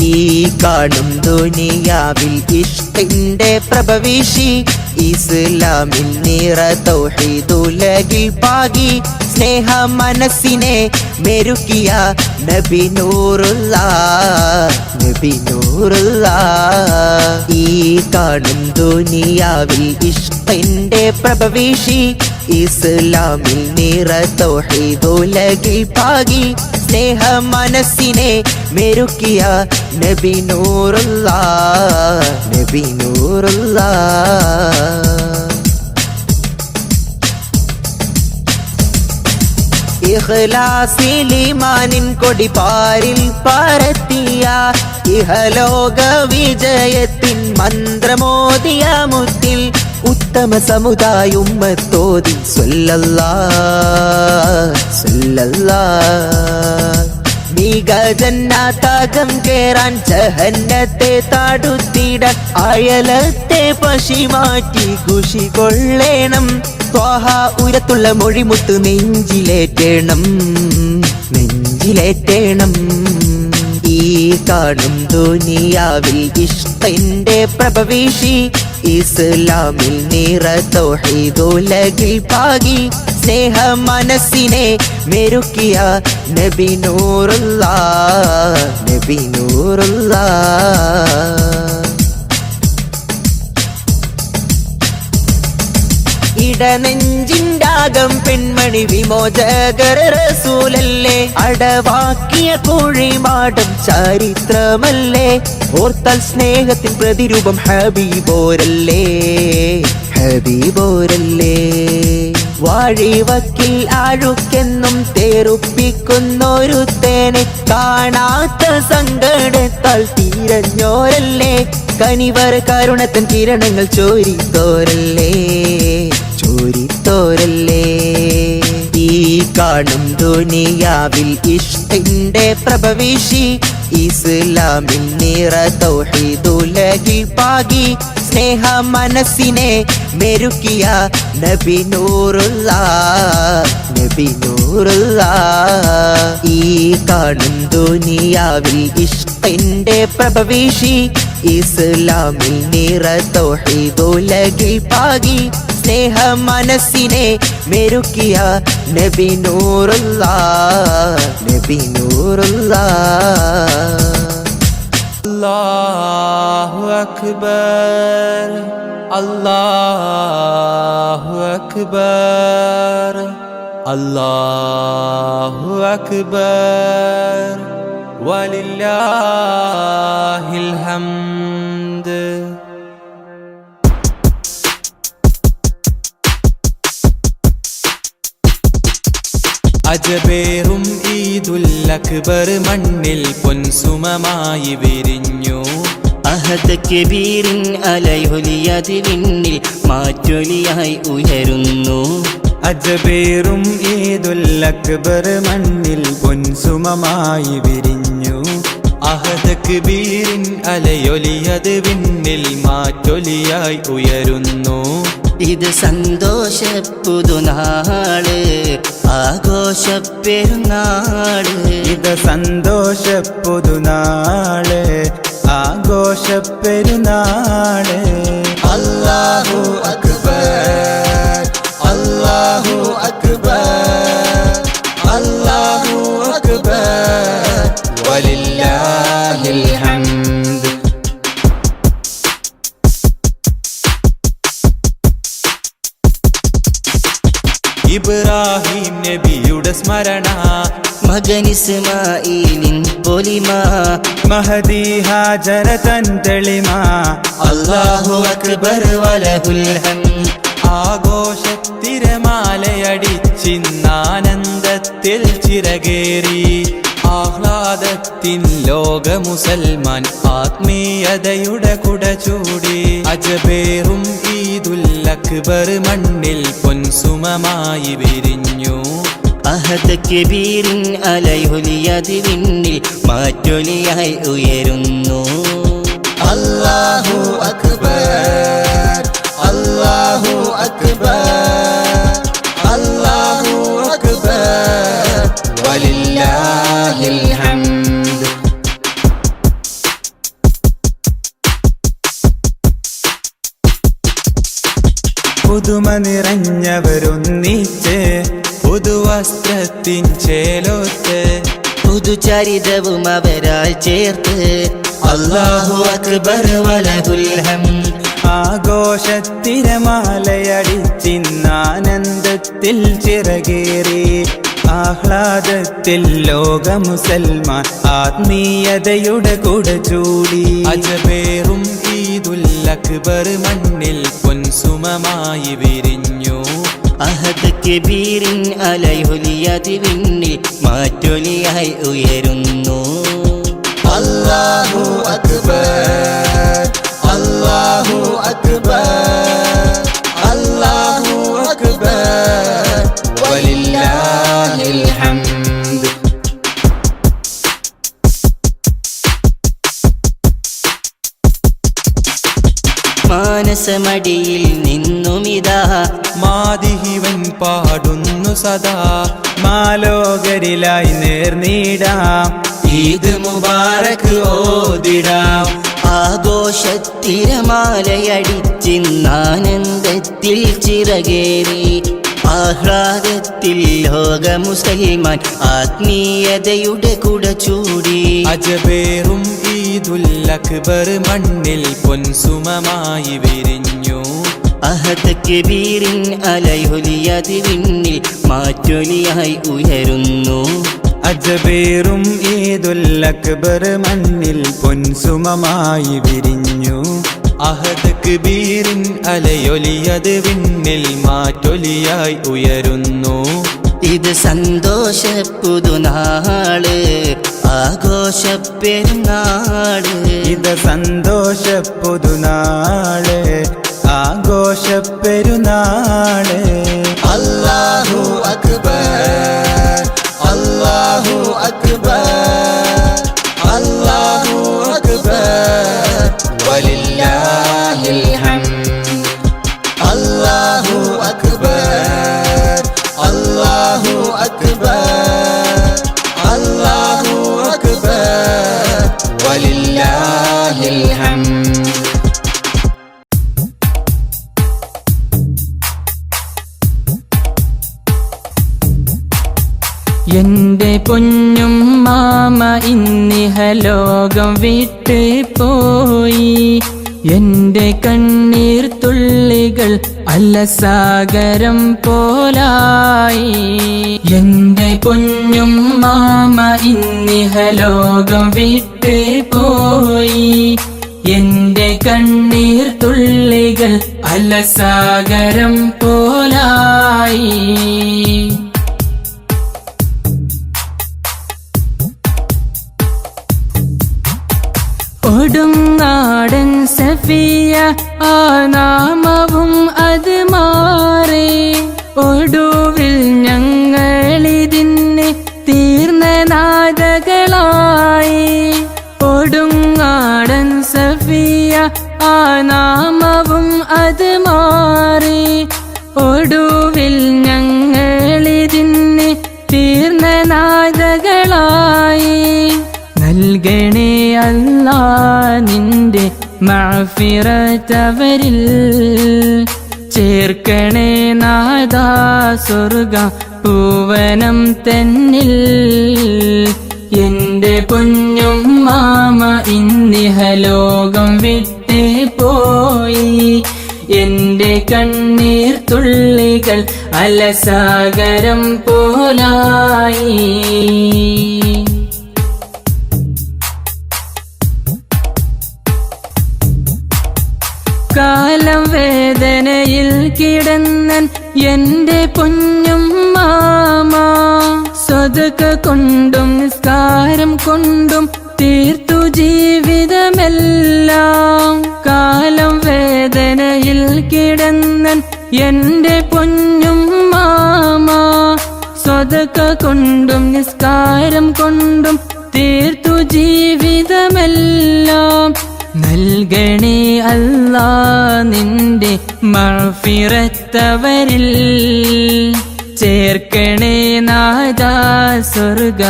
ഈ കാണും ദുനിയാവിൽ ഇഷ്കിന്റെ പ്രഭവീശി ഇസ്ലാമിൽ നിറ തൗഹീദുലകിൽ പാകി സ്നേഹ മനസ്സിനെ മെരുക്കിയ നബി നൂറുല്ലാഹ് നബി നൂറുല്ലാഹ് ഈ കാണും ദുനിയാവിൽ ഇഷ്കിന്റെ പ്രഭവീശി ഇസ്ലാമിൽ നിറ തൗഹീദുലകിൽ പാകി സ്നേഹ മനസ്സിനെ മെരുക്കിയ നബി നൂറുല്ലാഹ് നബി നൂറുല്ലാഹ് ഇഖ്ലാസിൽ ഈമാനിൻ കൊടി പാരിൽ പരത്തിയ ഇഹലോക വിജയത്തിൻ മന്ത്രമോദിയ മുത്തിൽ ഉത്തമ സമുദായ ഉമ്മത്തോതി സ്വല്ലല്ലാഹ് സ്വല്ലല്ലാഹ് മിക ജന്നാതകം കേറാൻ ജഹന്നത്തെ തടുത്തിടാൻ അയലത്തെ പശി മാറ്റി ഖുശി കൊള്ളേണം ത്വാഹ ഉയരത്തുള്ള മൊഴിമുത്ത് നെഞ്ചിലേറ്റേണം നെഞ്ചിലേറ്റേണം ഈ കാണും ദുനിയാവിൽ ഇഷ്കിന്റെ പ്രഭവീശി ഇസ്ലാമിൽ നിറ തൗഹീദുലകിൽ പാകി സ്നേഹ മനസ്സിനെ മെരുക്കിയ നബി നൂറുല്ലാഹ് നബി നൂറുല്ലാഹ് ഇടനെഞ്ചിൻ്റാകം പെൺമണി വിമോചകർ റസൂലല്ലേ അടവാക്കിയ കോഴിമാടം ചരിത്രമല്ലേ ഓർത്താൽ സ്നേഹത്തിൻ പ്രതിരൂപം ഹബീബോരല്ലേ ഹബീബോരല്ലേ വാഴിവക്കിൽ ആഴുക്കെന്നും തേറുപ്പിക്കുന്നൊരു തേനെ കാണാത്ത സങ്കടത്താൽ തീരഞ്ഞോരല്ലേ കനിവർ കരുണത്തൻ കിരണങ്ങൾ ചോരിത്തോരല്ലേ ചോരിത്തോരല്ലേ ഈ കാണും ദുനിയാവിൽ ഇഷ്കിന്റെ പ്രഭവീശി ഇസ്ലാമിൽ നിറ തൗഹീദുലകിൽ പാകി സ്നേഹ മനസ്സിനെ മെരുക്കിയ നബി നൂറുല്ലാഹ് നബി നൂറുല്ലാഹ് ഈ കാണും ദുനിയാവിൽ ഇഷ്കിന്റെ പ്രഭവീശി ഇസ്ലാമിൽ നിറ തൗഹീദുലകിൽ പാകി സ്നേഹ മനസ്സിനെ മെരുക്കിയ നബി നൂറുല്ലാഹ് നബി നൂറുല്ലാഹ് അല്ലാഹു അക്ബർ അല്ലാഹു അക്ബർ അല്ലാഹു അക്ബർ വലില്ലാഹിൽ ഹംദ് അജബേറും ഈദുൽ അക്ബർ മണ്ണിൽ പൊൻസുമമായി വിരിഞ്ഞു അഹദ് കബീറിൻ അലയൊലിയത് വിണ്ണിൽ മാറ്റൊലിയായി ഉയരുന്നു അജബേറും ഈദുൽ അക്ബർ മണ്ണിൽ പൊൻസുമമായി വിരിഞ്ഞു അഹദ് കബീറിൻ അലയൊലിയത് വിണ്ണിൽ മാറ്റൊലിയായി ഉയരുന്നു ഇത് സന്തോഷപ്പുതുനാള് ആഘോഷപ്പെരുന്നാള് ഇത് സന്തോഷപ്പുതുനാള് ആഘോഷപ്പെരുന്നാള് അല്ലാഹു അക്ബർ അല്ലാഹു അക്ബർ അല്ലാഹു അക്ബർ വലില്ലാഹിൽ ഹംദ് ഇബ്രാഹിം നബിയുടെ സ്മരണ മകൻ ഇസ്മാഈലിൻ പൊലിമ മഹദി ഹാജറ തൻ തെളിമ അല്ലാഹു അക്ബർ വലഹുൽ ഹംദ് ആഘോഷത്തിരമാലയടിച്ചിന്നാനന്ദത്തിൽ ചിറകേറി ആഹ്ലാദത്തിൻ ലോക മുസൽമാൻ ആത്മീയതയുടെ കുട ചൂടി അജബേറും ഈദുൽ അക്ബർ മണ്ണിൽ പൊൻസുമമായി വിരിഞ്ഞു അഹദ് കബീറിൻ അലയൊലിയത് വിണ്ണിൽ മാറ്റൊലിയായി ഉയരുന്നു അല്ലാഹു അക്ബർ അല്ലാഹു അക്ബർ അല്ലാഹു അക്ബർ വലില്ലാഹിൽ ഹംദ് പുതുമ നിറഞ്ഞവരൊന്നിച്ച് പുതുവസ്ത്രത്തിൻ ചേലോത്ത് പുതുചരിതവും അവരാൽ ചേർത്ത് അല്ലാഹു അക്ബർ വലഹുൽ ഹംദ്. ആഘോഷത്തിരമാലയടിച്ചിന്നാനന്ദത്തിൽ ചിറകേറി ആഹ്ലാദത്തിൽ ലോക മുസൽമാൻ ആത്മീയതയുടെ കുട ചൂടി. അജബേറും ഈദുൽ അക്ബർ മണ്ണിൽ പൊൻസുമമായി വിരിഞ്ഞു. അഹദ് കബീറിൻ അലൈഹുലിയതി വിണ്ണിൽ മാറ്റൊലിയായി ഉയരുന്നു. അല്ലാഹു അക്ബർ അല്ലാഹു അക്ബർ അല്ലാഹു അക്ബർ വലില്ലാഹിൽ ഹംദ്. മാനസമടിയിൽ നിന്നുമിതാ മാദിഹിവൻ പാടുന്നു സദാ. മാലോകരിലായി നേർനീടാം ഈദ് മുബാറക് ഓതിടാം. ആഘോഷത്തിരമാലയടിച്ചിന്നാനന്ദത്തിൽ ചിറകേറി ആഹ്ലാദത്തിൽ ലോക മുസൽമാൻ ആത്മീയതയുടെ കുട ചൂടി. അജബേറും ഈദുൽ അക്ബർ മണ്ണിൽ പൊൻസുമമായി വിരിഞ്ഞു. അഹദ് കബീറിൻ അലൈഹുലിയതി വിണ്ണിൽ മാറ്റൊലിയായി ഉയരുന്നു. അജബേറും ഈദുൽ അക്ബർ മണ്ണിൽ പൊൻസുമമായി വിരിഞ്ഞു. അഹദ് കബീറിൻ അലയൊലിയത് വിണ്ണിൽ മാറ്റൊലിയായി ഉയരുന്നു. ഇത് സന്തോഷ പുതുനാള് ആഘോഷ പെരുന്നാള്. ഇത് സന്തോഷ പുതുനാള് ആഘോഷ പെരുന്നാള്. അല്ലാഹു അക്ബർ അല്ലാഹു അക്ബർ അല്ലാഹു അക്ബർ വലില്ലാഹിൽ ഹംദ്. അല്ലാഹു അക്ബർ അല്ലാഹു അക്ബർ അല്ലാഹു അക്ബർ വലില്ലാഹിൽ ഹംദ്. എന്റെ പൊന്നും മാമ ഇന്നിഹലോകം വിട്ട് പോയി. എന്റെ കണ്ണീർ തുള്ളികൾ അലസാഗരം പോലായി. എന്റെ പൊന്നും മാമ ഇന്നിഹലോകം വിട്ട് പോയി. എന്റെ കണ്ണീർ തുള്ളികൾ അലസാഗരം പോലായി. കൊടുങ്ങാടൻ സഫിയ ആ നാമവും അത് മാറി. ഒടുവിൽ ഞങ്ങളിതിന് തീർന്ന നാദകളായി. കൊടുങ്ങാടൻ സഫിയ ആ നാമവും അത് മാറി. ഒടുവിൽ ഞങ്ങളിതിന് തീർന്ന നാദകളായി. നൽകണേ അല്ലാ നിന്റെ മഅ്ഫിറത്തവരിൽ. ചേർക്കണേ നാദാ സ്വർഗ പൂവനം തന്നിൽ. എന്റെ പൊന്നും മാമ ഇന്നിഹലോകം വിട്ടേ പോയി. എന്റെ കണ്ണീർ തുള്ളികൾ അലസാഗരം പോലായി. കാലം വേദനയിൽ കിടന്നൻ എന്റെ പൊന്നും മാമ. സ്വതക കൊണ്ടും നിസ്കാരം കൊണ്ടും തീർത്തു ജീവിതമെല്ലാം. കാലം വേദനയിൽ കിടന്നൻ എന്റെ പൊന്നും മാമ. സ്വതക കൊണ്ടും നിസ്കാരം കൊണ്ടും തീർത്തു ജീവിതമെല്ലാം. നൽകണേ അല്ലാ നിന്റെ മഅ്ഫിറത്തവരിൽ. ചേർക്കണേ നാദാ സ്വർഗ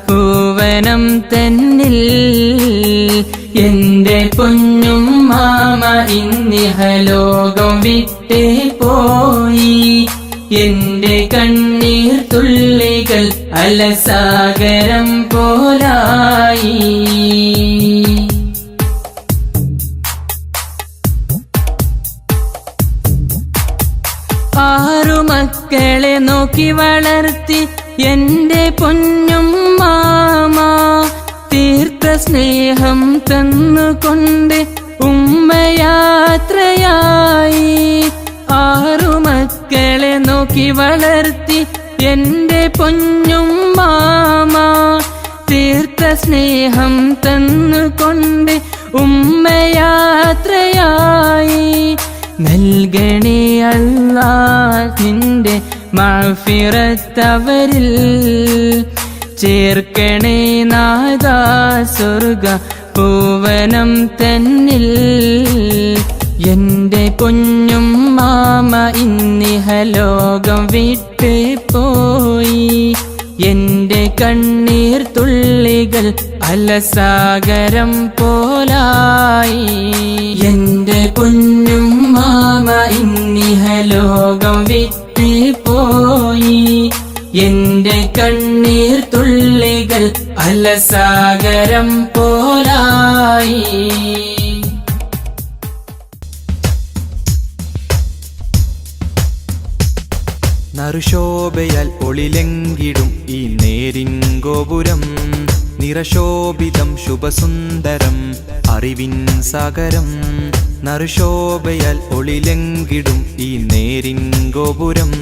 പൂവനം തന്നിൽ. എന്റെ പൊന്നും മാമ ഇന്നിഹലോകം വിട്ടേ പോയി. എന്റെ കണ്ണീർ തുള്ളികൾ അലസാഗരം പോലായി. ആറു മക്കളെ നോക്കി വളർത്തി എന്റെ പൊന്നും മാമ, തീർത്ത സ്നേഹം തന്നുകൊണ്ട് ഉമ്മയാത്രയായി. ആറു മക്കളെ നോക്കി വളർത്തി എന്റെ പൊന്നും മാമ, തീർത്ത സ്നേഹം തന്നുകൊണ്ട് ഉമ്മയാത്രയായി. നൽകണേ അല്ലാഹ് നിന്റെ മഗ്ഫിറത്ത് അവരിൽ, ചേർക്കണേ നാഥാ സ്വർഗ പൂവനം തന്നിൽ. എന്റെ പൊന്നും മാമ ഇന്നിഹലോകം വിട്ട് പോയി. എന്റെ കണ്ണീർ തുള്ളികൾ അലസാഗരം പോലായി. എന്റെ പൊന്നും മാമ ഇന്നിഹലോകം വിട്ട് പോയി. എന്റെ കണ്ണീർ തുള്ളികൾ അലസാഗരം പോലായി. നറുശോഭയാൽ ഒളിലെങ്കിടും ഈ നേരിൻ ഗോപുരം, നിറശോഭിതം ശുഭസുന്ദരം അറിവിൻ സാഗരം. നറുശോഭയാൽ ഒളിലെങ്കിടും ഈ നേരിൻ ഗോപുരം,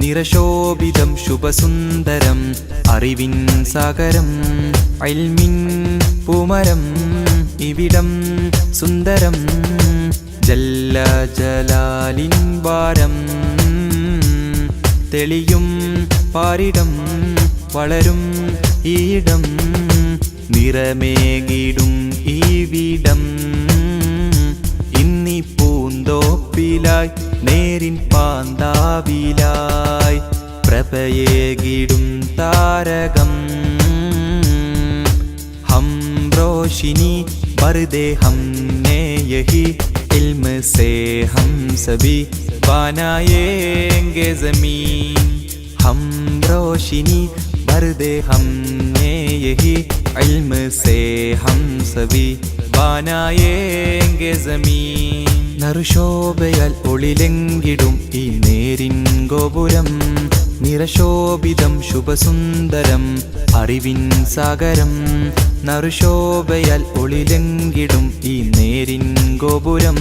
നിറശോഭിതം ശുഭസുന്ദരം അറിവിൻ സാഗരം. ഇൽമിൻ പൂമരം ഇവിടം സുന്ദരം, ജല്ല ജലാലിൻ വാരം. തെളിയും പാരിടം വളരും ഈയിടം, നിറമേകിടും ഈവിടം. ഇന്നി പൂന്തോപ്പിലായി നേരിൻ പാന്താവിലായി, പ്രഭയേകിടും താരകം. ഹം റോഷിനി ബർദേ ഹംനെ യഹി इल्म से हम सभी बनाएंगे ज़मीन. हम रोशनी भर दे हमने यही इल्म से हम सभी बनाएंगे ज़मीन. നറുശോഭയാൽ ഒളിലെങ്കിടും ഈ നേരിൻ ഗോപുരം, നിറശോഭിതം ശുഭസുന്ദരം അറിവിൻ സാഗരം. നറുശോഭയാൽ ഒളിലെങ്കിടും ഈ നേരിൻ ഗോപുരം,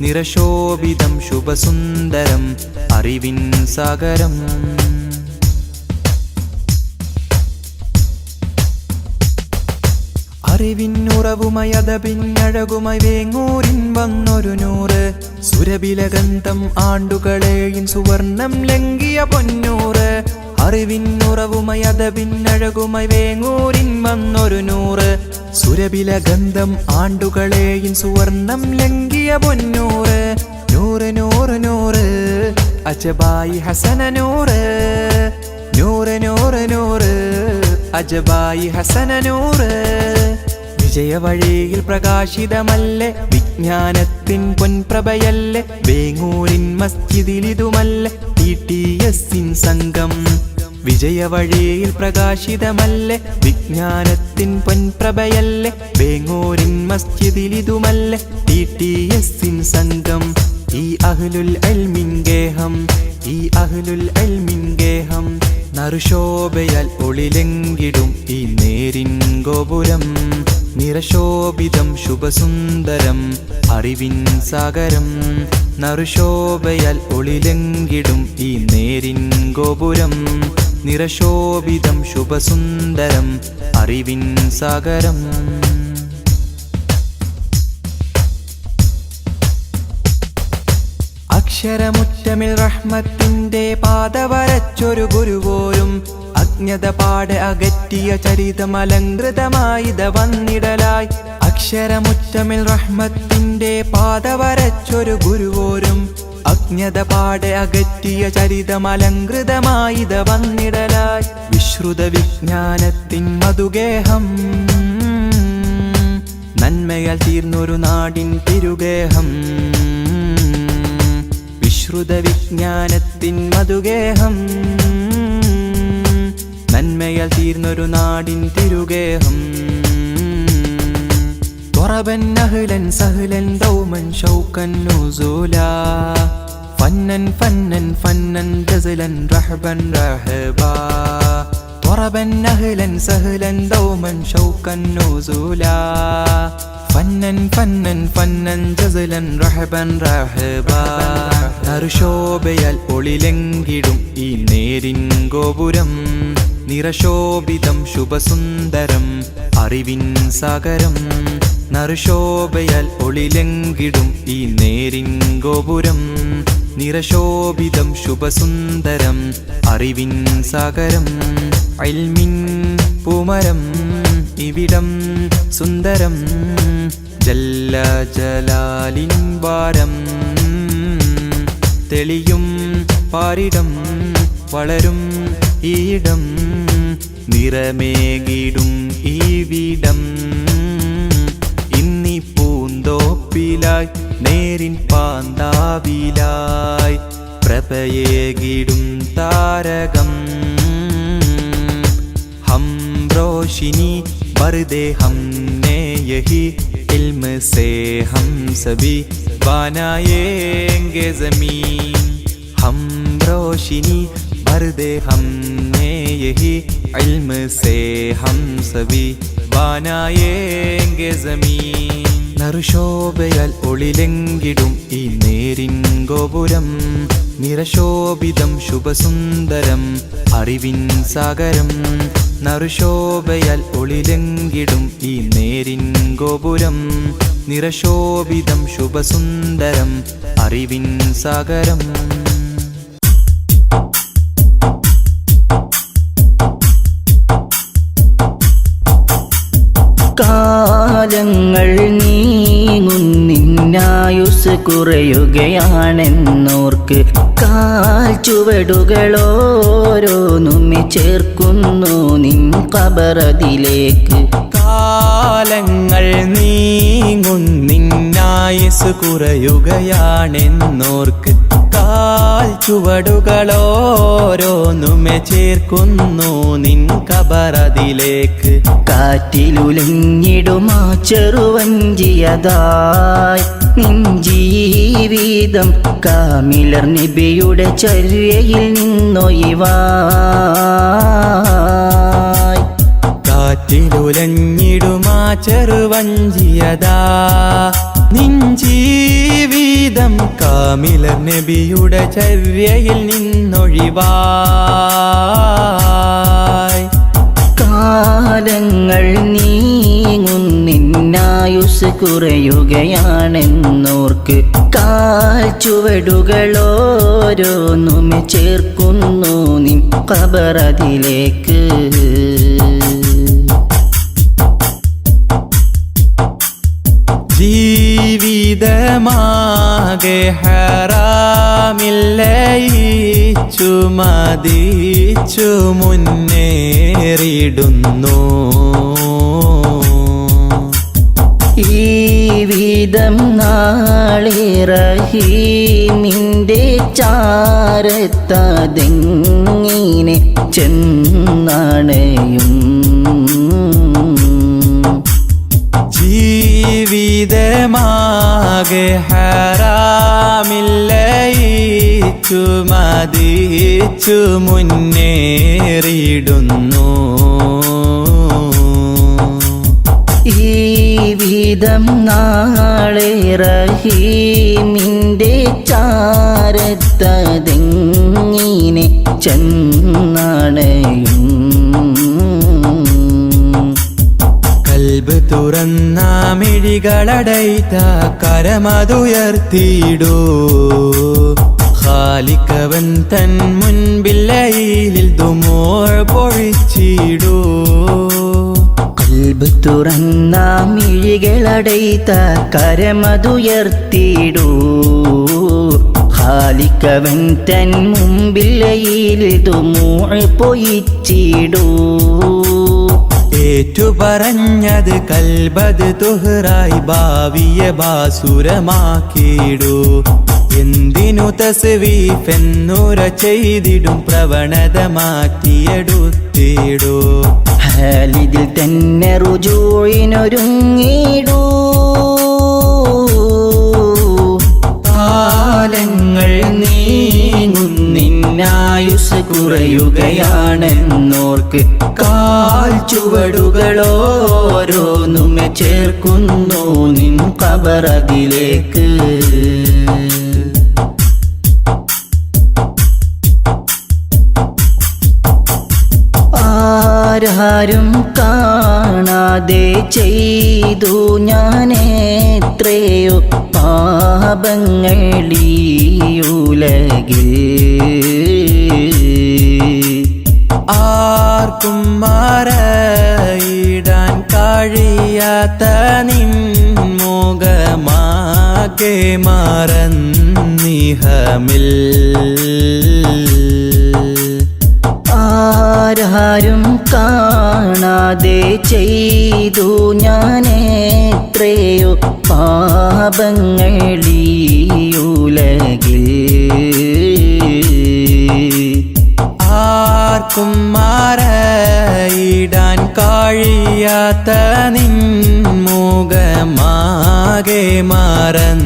നിറശോഭിതം ശുഭസുന്ദരം അറിവിൻ സാഗരം. അറിവിന്നുറവുമായി അതപിന്നഴകുമായി വേങ്ങൂരിൻ വന്നൊരു നൂറ്, സുരബിലഗന്ധം ആണ്ടുകളെയും സുവർണം ലംഘിയ പൊന്നൂറ്. അറിവിന്നുറവുമായി അതപിന്നഴകുമായി വേങ്ങൂരിൻ വന്നൊരു നൂറ്, സുരബിലഗന്ധം ആണ്ടുകളെയും സുവർണം ലംഘിയ പൊന്നൂറ്. നൂറ് നൂറ് നൂറ് അജബായി ഹസന നൂറ്, നൂറ് നൂറ് നൂറ് അജബായി ഹസന നൂറ്. വിജയവഴിയിൽ പ്രകാശിതമല്ലേ വിജ്ഞാനത്തിൻ പൊൻപ്രഭയല്ലേ, വേങ്ങൂരിൻ മസ്ജിദിലിതുമല്ലേ TTS സംഘം. വിജയവഴിയിൽ പ്രകാശിതമല്ലേ വിജ്ഞാനത്തിൻ പൊൻപ്രഭയല്ലേ, വേങ്ങൂരിൻ മസ്ജിദിലിതുമല്ലേ TTS സംഘം. ഈ അഹ്ലുൽ ഇൽമിൻ ഗേഹം, ഈ അഹ്ലുൽ ഇൽമിൻ ഗേഹം. നറുശോഭയാൽ ഒളിലെങ്കിടും ഈ നേരിൻ ഗോപുരം, നിറശോഭിതം ശുഭസുന്ദരം അറിവിൻ സാഗരം. നറുശോഭയാൽ ഒളിലെങ്കിടും ഈ നേരിൻ ഗോപുരം, നിറശോഭിതം ശുഭസുന്ദരം അറിവിൻ സാഗരം. അക്ഷരമുറ്റമിൽ റഹ്മത്തിന്റെ പാത വരച്ചൊരു ഗുരുവോരും, അജ്ഞത പാടെ അകറ്റിയ ചരിതമലങ്കൃതമായിത വന്നിടലായി. അക്ഷരമുറ്റമിൽ റഹ്മത്തിന്റെ പാത വരച്ചൊരു ഗുരുവോരും, അജ്ഞത പാടെ അകറ്റിയ ചരിതമലങ്കൃതമായിത വന്നിടലായി. വിശ്രുത വിജ്ഞാനത്തിൻ മധുഗേഹം നന്മയാൽ തീർന്നൊരു നാടിൻ തിരുഗേഹം, വിശ്രുത വിജ്ഞാനത്തിൻ മധുഗേഹം. നന്മയാൽ തീർന്നൊരു നാടിൻ തിരുഗേഹം. ത്വറബൻ അഹ്ലൻ സഹ്ലൻ ദൗമൻ ഷൗകൻ നുസൂലാ, ഫന്നൻ ഫന്നൻ ഫന്നൻ ജസലൻ റഹബൻ റഹബാ. ത്വറബൻ അഹ്ലൻ സഹ്ലൻ ദൗമൻ ഷൗകൻ നുസൂലാ, ഫന്നൻ ഫന്നൻ ഫന്നൻ ജസലൻ റഹബൻ റഹബാ. നറുശോഭയാൽ ഒളിലെങ്കിടും ഈ നേരിൻ ഗോപുരം, നിറശോഭിതം ശുഭസുന്ദരം അറിവിൻ സാഗരം. നറുശോഭയാൽ ഒളിലെങ്കിടും ഈ നേരിൻ ഗോപുരം, നിറശോഭിതം ശുഭസുന്ദരം അറിവിൻ സാഗരം. ഇൽമിൻ പൂമരം ഇവിടം സുന്ദരം, ജല്ല ജലാലിൻ വാരം. തെളിയും പാരിടം വളരും ഈയിടം, നിറമേകിടും ഈവിടം. ഇന്നി പൂന്തോപ്പിലായി നേരിൻ പാന്താവിലായി, പ്രഭയേകിടും താരകം. ഹം रोशनी बरदे हमने यही इल्म से हम सभी बनाएंगे ज़मीन. हम रोशनी बरदे हमने यही इल्म से हम सभी बनाएंगे ज़मीन. നറുശോഭയാൽ ഒളിലെങ്കിടും ഈ നേരിൻ ഗോപുരം, നിറശോഭിതം ശുഭസുന്ദരം അറിവിൻ സാഗരം. നറുശോഭയാൽ ഒളിലെങ്കിടും ഈ നേരിൻ ഗോപുരം, നിറശോഭിതം ശുഭസുന്ദരം അറിവിൻ സാഗരം. കാലങ്ങൾ നീങ്ങുന്നിന്നായുസ് കുറയുകയാണെന്നോർക്ക്, കാൽ ചുവടുകളോരോന്നുമെ ചേർക്കുന്നു നിൻ ഖബറതിലേക്ക്. കാലങ്ങൾ നീങ്ങുന്നിന്നായുസ് കുറയുകയാണെന്നോർക്ക്, കാൽ ചുവടുകളോരോന്നുമെ ചേർക്കുന്നു നിൻ ഖബറതിലേക്ക്. കാറ്റിലുലഞ്ഞിടുമാ ചെറുവഞ്ചിയതായി നിൻ ജീവിതം, കാമിലർ നബിയുടെ ചര്യയിൽ നിന്നൊഴിവായി. കാറ്റിലുലഞ്ഞിടുമാ ചെറുവഞ്ചിയതാ നിൻ ജീവിതം, കാമിലർ നബിയുടെ ചര്യയിൽ നിന്നൊഴിവായി. കാലങ്ങൾ നീങ്ങുന്നിന്നായുസ് കുറയുകയാണെന്നോർക്ക്, കാൽ ചുവടുകളോരോന്നുമെ ചേർക്കുന്നു നിൻ ഖബറതിലേക്ക്. ജീവിതമാകെ ഹറാമില്ലയിച്ചു മതിച്ചു മുന്നേറിടുന്നു. ഈ വിധം നാളെ റഹീമിൻ്റെ ചാരത്തതെങ്ങിനെ ചെന്നണയും. ജീവിതമാകെ ഹറാമില്ലയിച്ചു മതിച്ചു മുന്നേറിടുന്നു. ഈ വിധം നാളെ റഹീമിൻ്റെ ചാരത്തതെങ്ങിനെ ചെന്നണയും. കൽബ് തുറന്ന മിഴികളടൈത്ത കരമതുയർത്തിയിടൂ, ഖാലിഖവൻ തൻ മുൻപില്ലയിൽ ദുമൂഅ് പൊഴിച്ചിടൂ. കൽബ് തുറന്ന മിഴികളടൈത്ത കരമതുയർത്തിയിടൂ, ഖാലിഖവൻ തൻ മുമ്പില്ലയിൽ ദുമൂഅ് പൊഴിച്ചിടൂ. ഏറ്റുപറഞ്ഞത് കൽബത് തുഹറായി ഭാവിയെ ബാസുരമാക്കിയിടൂ എന്തിനു തസ്വീഫെന്നുര ചെയ്തിടും പ്രവണത മാറ്റിയെടുത്തിടൂ ഹാലിദിൽ തന്നെ റുജൂഇനൊരുങ്ങിടൂ കാലങ്ങൾ നീങ്ങുന്നിന്നായുസ് കുറയുകയാണെന്നോർക്ക് കാൽ ചുവടുകളോരോന്നുമെ ചേർക്കുന്നു നിൻ ഖബറതിലേക്ക് ആരും കാണാതെ ചെയ്തു ഞാനെത്രയോ പാപങ്ങളീ ഉലകിൽ ആർക്കും മറയിടാൻ കഴിയാത്ത നിൻ മുഖമാകെ മറന്നിഹമിൽ ആരും കാണാതെ ചെയ്തു ഞാനെത്രയോ പാപങ്ങളീ ഉലകിൽ ആർക്കും മറയിടാൻ കഴിയാത്ത നിൻ മുഖമാകെ മറന്നിഹമിൽ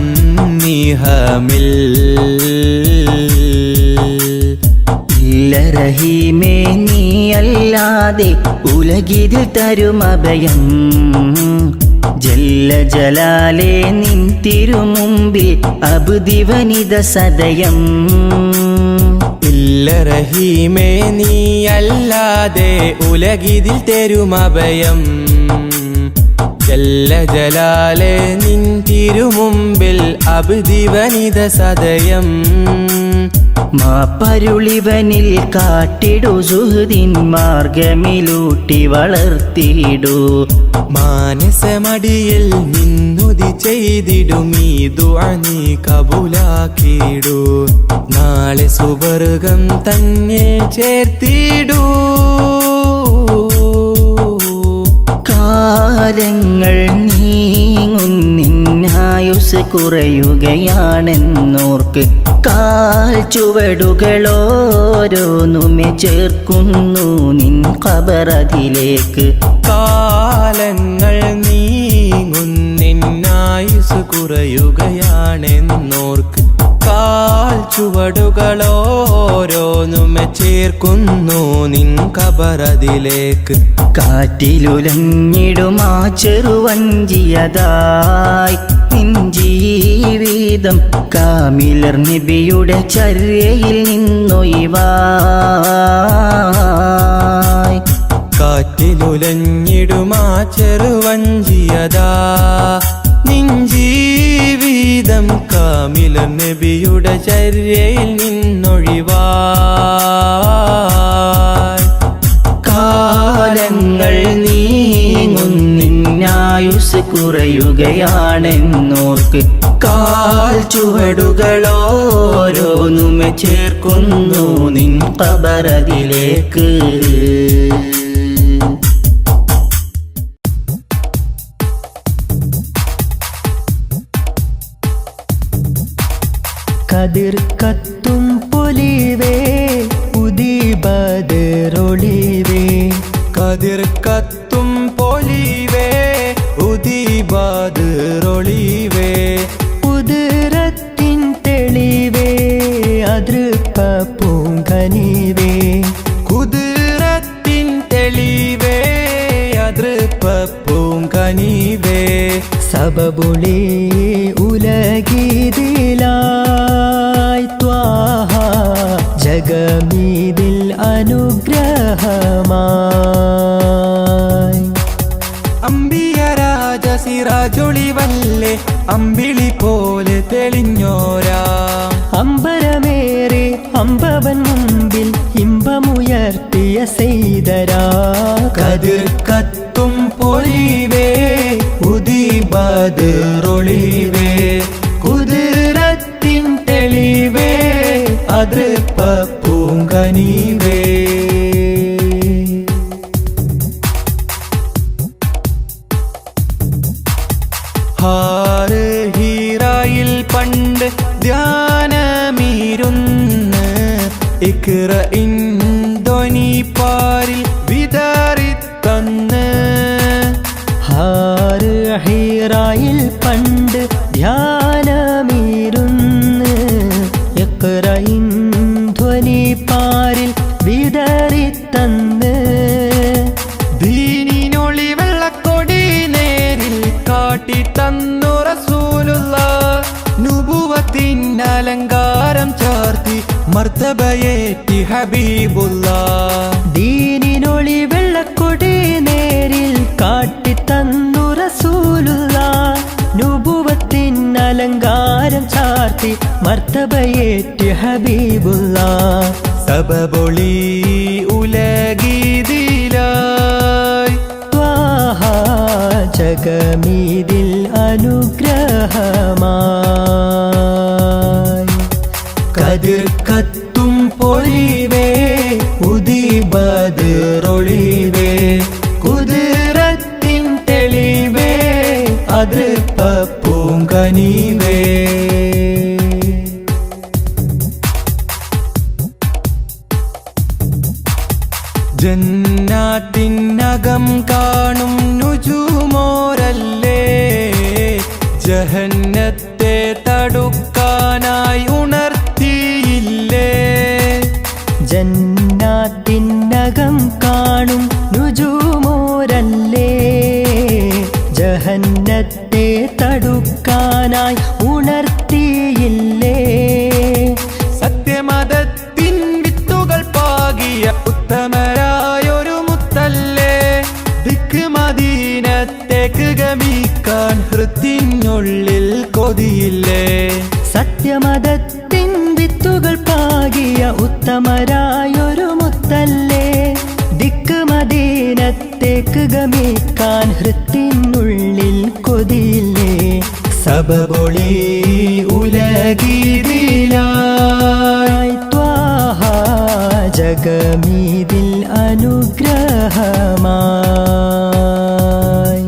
ഇല്ല റഹീമേ നീയല്ലാതെ ഉലകിതിൽ തരുമഭയം ജല്ല ജലാലേ നിൻ തിരുമുമ്പിൽ അബ്ദിവനിത സദയം ഇല്ല റഹീമേ നീയല്ലാതെ ഉലകിതിൽ തരുമഭയം ജല്ല ജലാലേ നിൻ തിരുമുമ്പിൽ അബ്ദിവനിത സദയം മാപ്പരുളിവനിൽ കാട്ടിടു സുഹൃദിൻ മാർഗമിലൂട്ടി വളർത്തിയിടൂ മാനസമടിയിൽ നിന്നുതി ചെയ്തിടും ഈ ദുആ നീ കബൂലാക്കിടൂ നാളെ സുവർഗം തന്നെ ചേർത്തിടൂ കാലങ്ങൾ നീങ്ങുന്നിന്നായുസ് കുറയുകയാണെന്നോർക്ക് കാൽ ചുവടുകളോരോന്നുമെ ചേർക്കുന്നു നിൻ ഖബറതിലേക്ക് കാലങ്ങൾ നീങ്ങുന്നിന്നായുസ് കുറയുകയാണെന്നോർക്ക് കാൽ ചുവടുകളോരോന്നുമെ ചേർക്കുന്നു നിൻ ഖബറതിലേക്ക് കാറ്റിലുലഞ്ഞിടുമാ ചെറുവഞ്ചിയതായി നിൻ ജീവിതം കാമിലർ നബിയുടെ ചര്യയിൽ നിന്നൊഴിവായി കാറ്റിലുലഞ്ഞിടുമാ ചെറുവഞ്ചിയതാ നിൻ ജീവിതം കാമിലർ നബിയുടെ ചര്യയിൽ നിന്നൊഴിവായി കാലങ്ങൾ നീങ്ങുന്നിന്നായുസ് കുറയുകയാണെന്നോർക്ക് കാൽ ചുവടുകളോരോന്നുമെ ചേർക്കുന്നു നിൻ ഖബറതിലേക്ക് കതിർ കത്തും പൊലിവേ ഉദിബദറൊളിവേ കതിർ കത്തും പൊലിവേ ഉദിബദറൊളിവേ ഉദരത്തിൻ തെളിവേ അതൃപ്പ പൂങ്കനിവേ കുതിരത്തിൻ തെളിവേ അതൃപ്പ പൂങ്കനിവേ സബബുളേ ഉലഗീതിലായി ത്വാഹ ജഗമീതിൽ അനുഗ്രഹമായി അമ്പിയ രാജ സിറാജൊളിവല്ലേ അമ്പിളി പോലെ തെളിഞ്ഞോരാ അമ്പരമേറെ അമ്പവൻ മുമ്പിൽ ഇമ്പമുയർത്തിയ സെയ്തരാ കതിർ കത്തും പൊലിവേ ഉദിബദറൊളിവേ കുതിരത്തിൻ തെളിവേ അതൃപ്പ പൂങ്കനിവേ മർത്തബയേറ്റ് ഹബീബുള്ള സബബൊളി ഉലഗീതിലായി ത്വാഹ ജഗമീതിൽ അനുഗ്രഹമായി കതിർ കത്തും പൊലിവേ ഉദിബദറൊളിവേ കുതിരത്തിൻ തെളിവേ അതൃപ്പൂങ്കനിവേ ജന്നാത്തിനകം കാണും നുജുമോരല്ലേ ജഹന്നത്തെ തടുക്കാനായി ഉണർത്തിയില്ലേ ജന്നാത്തിനകം കാണും നുജുമോരല്ലേ ജഹന്നത്തെ തടുക്കാനായി ഉണർത്തിയില്ലേ സത്യമതത്തിൻ വിത്തുകൾ പാകിയ ഉത്തമരായൊരു മുത്തല്ലേ ദിക്ക് മദീനത്തേക്ക് ഗമിക്കാൻ ഹൃത്തിനുള്ളിൽ കൊതിയില്ലേ സത്യമതത്തിൻ വിത്തുകൾ പാകിയ ഉത്തമരായൊരു മുത്തല്ലേ ദിക്ക് മദീനത്തേക്ക് ഗമിക്കാൻ ഹൃത്തിനുള്ളിൽ കൊതിയില്ലേ സബബൊളി ഉലഗീതിലായി ത്വാഹ ജഗമീതിൽ അനുഗ്രഹമായി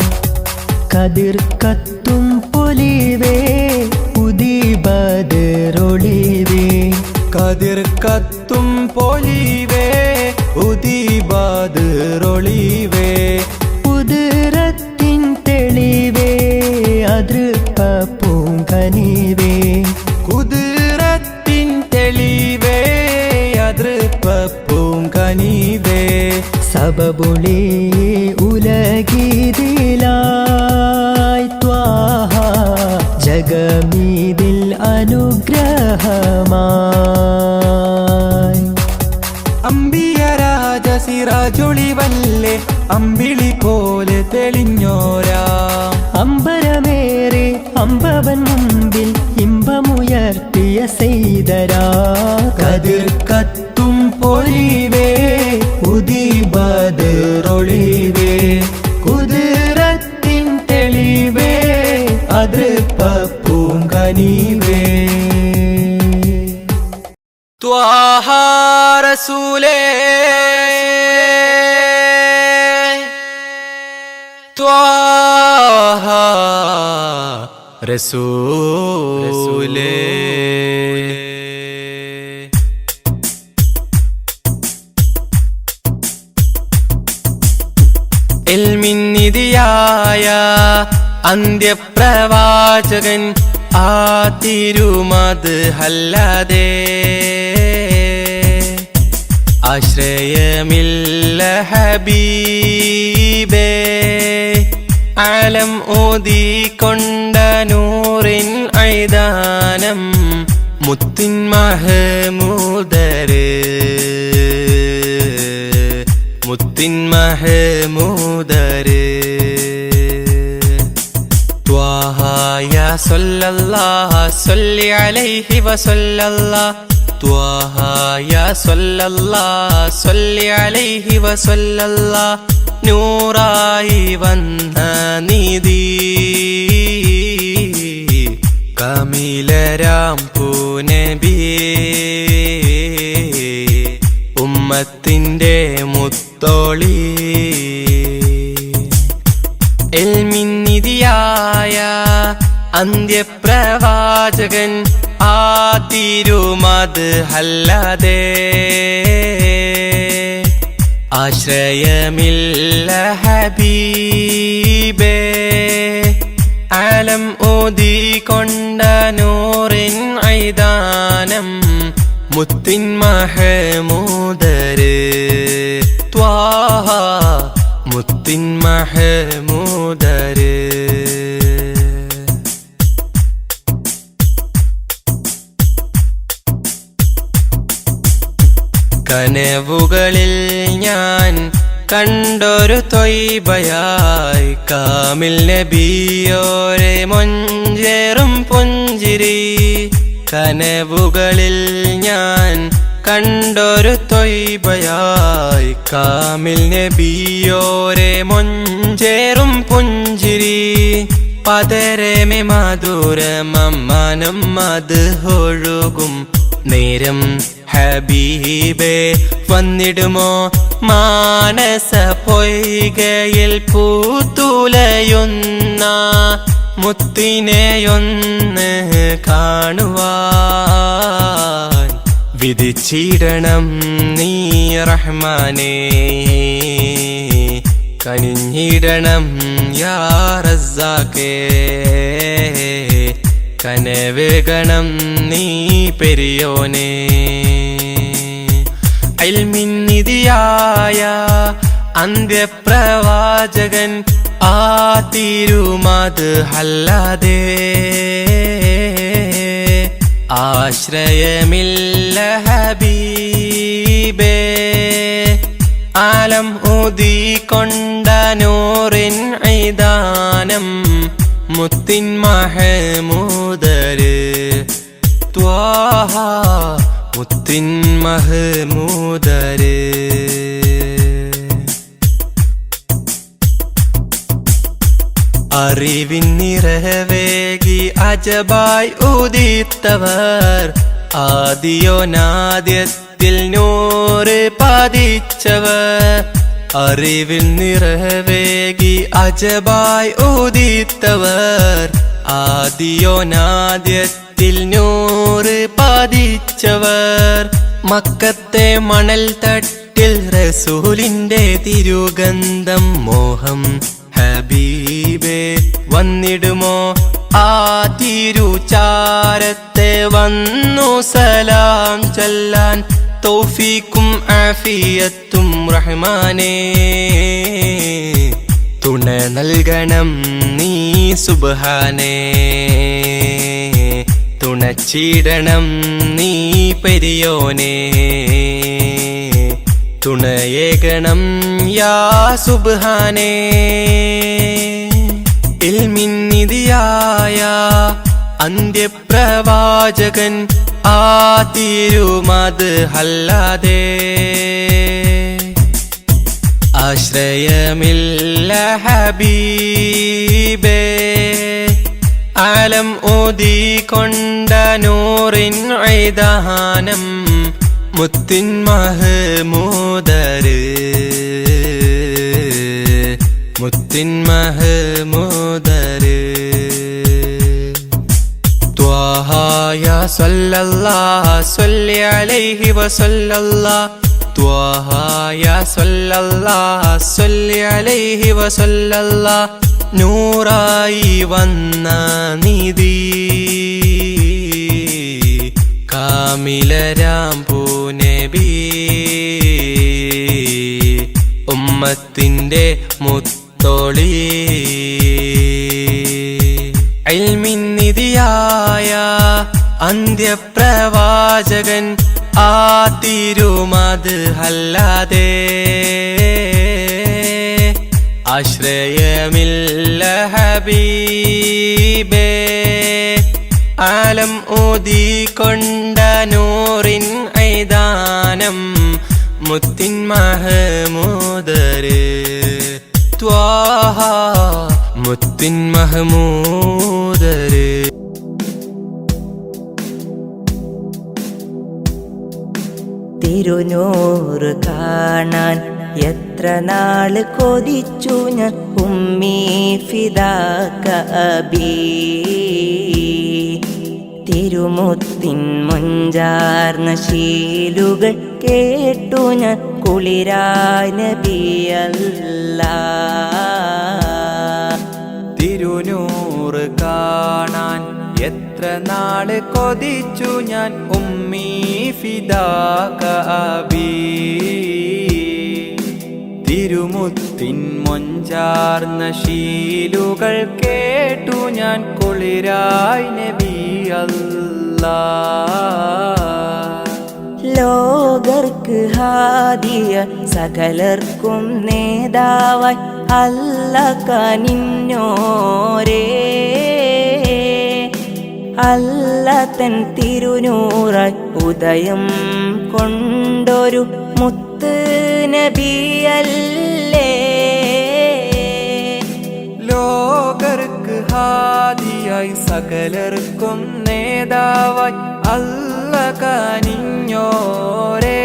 കതിർ കത്തും പൊലിവേ ഉദിബദറൊളിവേ കതിർ കത്തും പൊലിവേ ഉദിബദറൊളിവേ കുതിരത്തിൻ തെളിവേ അതൃപ്പൂങ്കനിവേ കുതിരത്തിൻ തെളിവേ അതൃപ്പൂങ്കനിവേ സബബുളി ഉലഗീതിലായി ത്വാഹ ജഗമീതിൽ അനുഗ്രഹമായി അമ്പിയ രാജ സിറാജൊളിവല്ലേ അമ്പിളി പോലെ തെളിഞ്ഞോരാ അമ്പരമേറെ അമ്പവൻ മുമ്പിൽ ഇമ്പമുയർത്തിയ സെയ്തരാ കതിർ കത്തും പൊലിവേ ഉദിബദറൊളിവേ കുതിരത്തിൻ തെളിവേ അതൃപ്പൂങ്കനിവേ ത്വാഹ റസൂലേ ത്വാഹ റസൂലേ എൽമിന്നിധിയായ അന്ത്യപ്രവാചകൻ ആ തിരുമത് ഹല്ലതേ ആശ്രയമില്ല ഹബീബേ ആലം ഓതിക്കൊണ്ട നൂറിൻ ഐദാനം മുത്തിൻ മഹമൂദര് മുത്തിൻ മഹമൂദര് ത്വാഹ യാ സല്ലല്ലാഹു സല്ലി അലൈഹി വസല്ലല്ലാഹു ത്വാഹ യാ സല്ലല്ലാഹു സല്ലി അലൈഹി വസല്ലല്ലാഹു നൂറായി വന്ന നിധി കമിലരാം പൂനബിയേ ഉമ്മത്തിൻ്റെ മുത്തോളി എൽമിന്നിധിയായ അന്ത്യപ്രവാചകൻ ആ തിരുമത് ഹല്ലതേ ആശ്രയമില്ല ഹബീബേ ആലം ഓതിക്കൊണ്ട നൂറിൻ ഐദാനം മുത്തിൻ മഹമൂദര് ത്വാഹ മുത്തിൻ മഹമൂദര് കനവുകളിൽ ഞാൻ കണ്ടൊരു തൊയ്ബയായി കാമിൽ നബിയോരെ മൊഞ്ചേറും പുഞ്ചിരി കനവുകളിൽ ഞാൻ കണ്ടൊരു തൊയ്ബയായി കാമിൽ നബിയോരെ മൊഞ്ചേറും പുഞ്ചിരി പതരമേ മധുരമമ്മാനം അത് ഒഴുകും നേരം ഹബീബേ വന്നിടുമോ മാനസ പൊയ്കയിൽ പൂത്തുലയുന്ന മുത്തിനെയൊന്ന് കാണുവാൻ വിധിച്ചിടണം നീ റഹ്മാനേ കനിഞ്ഞിടണം യാ റസ്സാഖേ കനവേകണം നീ പെരിയോനേ ഇൽമിന്നിധിയായ അന്ത്യപ്രവാചകൻ ആ തിരുമത് അല്ലാതെ ആശ്രയമില്ല ഹബീബേ ആലം ഊതിക്കൊണ്ട നൂറിൻ ഐദാനം മുത്തിൻ മഹമൂദര് ത്വാഹ മുത്തിൻ മഹമൂദര് അറിവിൻ നിറവേകി അജബായി ഉദിത്തവർ ആദിയോനാദ്യത്തിൽ നൂറ് പതിച്ചവർ അറിവിൻ നിറവേകി അജബായി ഉദിത്തവർ ആദിയോനാദ്യത്തിൽ നൂറ് പതിച്ചവർ മക്കത്തെ മണൽ തട്ടിൽ റസൂലിന്റെ തിരുഗന്ധം മോഹം ഹബീബേ വന്നിടുമോ ആ തിരുചാരത്തെ വന്നു സലാം ചൊല്ലാൻ തൗഫീക്കും ആഫിയത്തും റഹ്മാനേ തുണ നൽകണം നീ സുബ്ഹാനേ തുണച്ചിടണം നീ പെരിയോനേ തുണയേകണം യാ സുബ്ഹാനേ ഇൽമിന്നിധിയായ അന്ത്യപ്രവാചകൻ ആ തിരുമത് അല്ലാതെ ആശ്രയമില്ല ഹബീബേ ആലം ഊതിക്കൊണ്ട നൂറിൻ ഐദാനം മുത്തിൻ മഹമൂദര് മുത്തിൻ മഹമൂദര് ത്വാഹ യാ സല്ലല്ലാഹു സ്വല്ലി അലൈഹി വസല്ലല്ലാഹു ത്വാഹ യാ സല്ലല്ലാഹു സ്വല്ലി അലൈഹി വസല്ലല്ലാഹു നൂറായി വന്ന നിധി കാമിലരാം പൂനബി ഉമ്മത്തിന്റെ മുത്തോളി ഇൽമിന്നിധിയായ അന്ത്യപ്രവാചകൻ ആ തിരുമത് അല്ലാതെ ആശ്രയമില്ല ഹബീബേ ആലം ഊതിക്കൊണ്ട നൂറിൻ ഐദാനം മുത്തിൻ മഹമൂദര് ത്വാഹ മുത്തിൻ മഹമൂദര് തിരുനൂറ് കാണാൻ എത്ര നാള് കൊതിച്ചു ഞാൻ ഉമ്മീ ഫിദാക അബീ തിരുമുത്തിൻ മുഞ്ചാർന്ന ശീലുകൾ കേട്ടു ഞാൻ കുളിരായ നബിയല്ലാ തിരുനൂറ് കാണാൻ എത്ര നാള് കൊതിച്ചു ഞാൻ ഉമ്മീ ഫിദാക അബീ തിരുമുത്തിൻ മൊഞ്ചാർന്ന ശീലുകൾ കേട്ടു ഞാൻ കുളിരായി നബി അല്ലാ ലോകർക്ക് ഹാദിയ സകലർക്കും നേതാവായി അല്ല കനിഞ്ഞോരേ അല്ല തൻ തിരുനൂറായി ഉദയം കൊണ്ടൊരു മുത്ത് നബിയല്ലേ. ലോകർക്ക് ഹാദിയായി സകലർക്കും നേതാവായി അല്ല കനിഞ്ഞോരേ.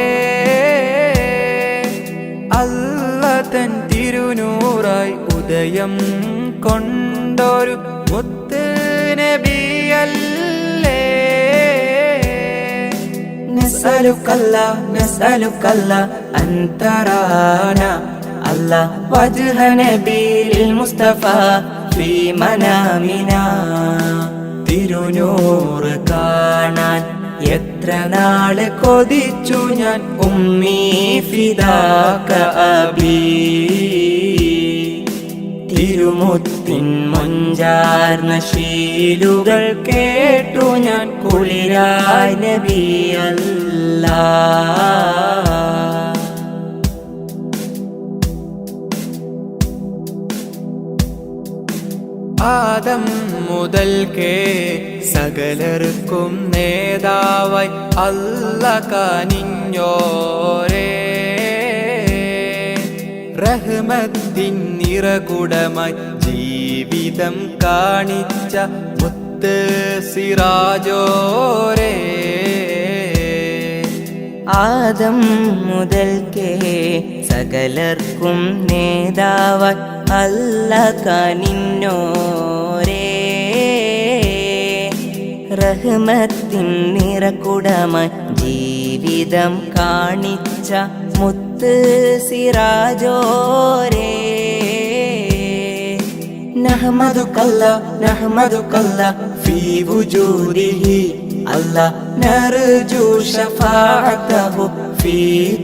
അല്ല തൻ തിരുനൂറായി ഉദയം കൊണ്ടൊരു മുത്ത് നബിയല്ലേ. നസ്അലുക്കല്ല അന്തറാന അല്ല വജ്ഹ നബിയിൽ മുസ്തഫ ഫീ മനാമിന. തിരുനൂറ് കാണാൻ എത്ര നാള് കൊതിച്ചു ഞാൻ ഉമ്മീ ഫിദാക അബീ. തിരുമുത്തിൻ മൊഞ്ചാർന്ന ശീലുകൾ കേട്ടു ഞാൻ കുളിരായി നബിയല്ലാ. ആദം മുതൽക്കേ സകലർക്കും നേതാവായി അല്ല കനിഞ്ഞോരേ. റഹ്മത്തിൻ നിറകുടമായി ജീവിതം കാണിച്ച മുത്ത് സിറാജോരേ. ആദം മുതൽക്കേ സകലർക്കും നേതാവായി അല്ല കനിഞ്ഞോരേ. റഹ്മത്തിൻ നിറകുടമായി ജീവിതം കാണിച്ച മുത്ത് സിറാജോരേ. നഹ്മദുകല്ല ഫീ വുജൂദിഹി അല്ല നർജു ശഫാഅതഹു ഫീ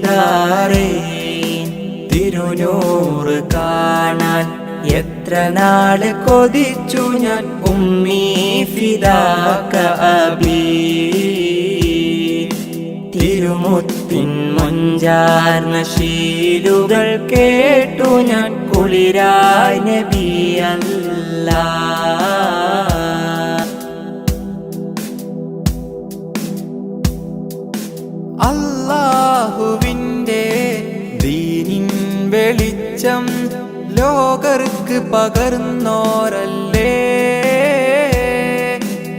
ദാരൈൻ. തിരുനൂറ് കാണാൻ എത്ര നാള് കൊതിച്ചു ഞാൻ ഉമ്മീ ഫിദാക അബീ. തിരുമുത്തിൻ മൊഞ്ചാർന്ന ശീലുകൾ കേട്ടു ഞാൻ കുളിരായി നബിയല്ലാ. അല്ലാഹുവിൻ്റെ ദീനിൻ വെളിച്ചം ലോകർക്ക് പകർന്നോരല്ലേ.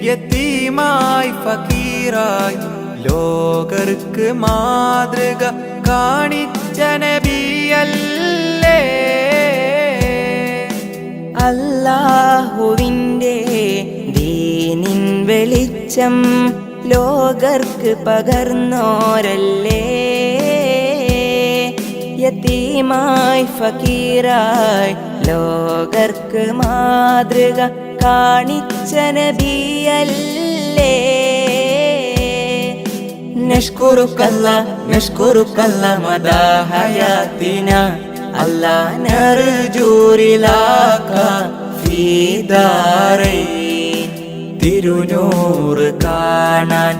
യതീമായി ഫക്കീറായി ലോകർക്ക് മാതൃക കാണിച്ച നബിയല്ലേ. അല്ലാഹുവിൻ്റെ ദീനിൻ വെളിച്ചം ലോകർക്ക് പകർന്നോരല്ലേ. യതീമായി ഫക്കീറായി ലോകർക്ക് മാതൃക കാണിച്ച നബിയല്ലേ. നഷ്കുറുക്കല്ല മദാ ഹയാത്തിന അല്ലാ നർജു റിലാക ഫീ ദാരൈൻ. തിരുനൂറ് കാണാൻ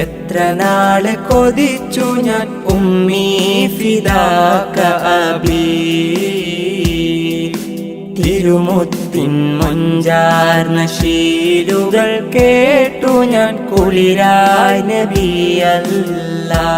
എത്ര നാള് കൊതിച്ചു ഞാൻ ഉമ്മീ ഫിദാക അബീ. തിരുമുത്തിൻ മൊഞ്ചാർന്ന ശീലുകൾ കേട്ടു ഞാൻ കുളിരായി നബിയല്ലാ.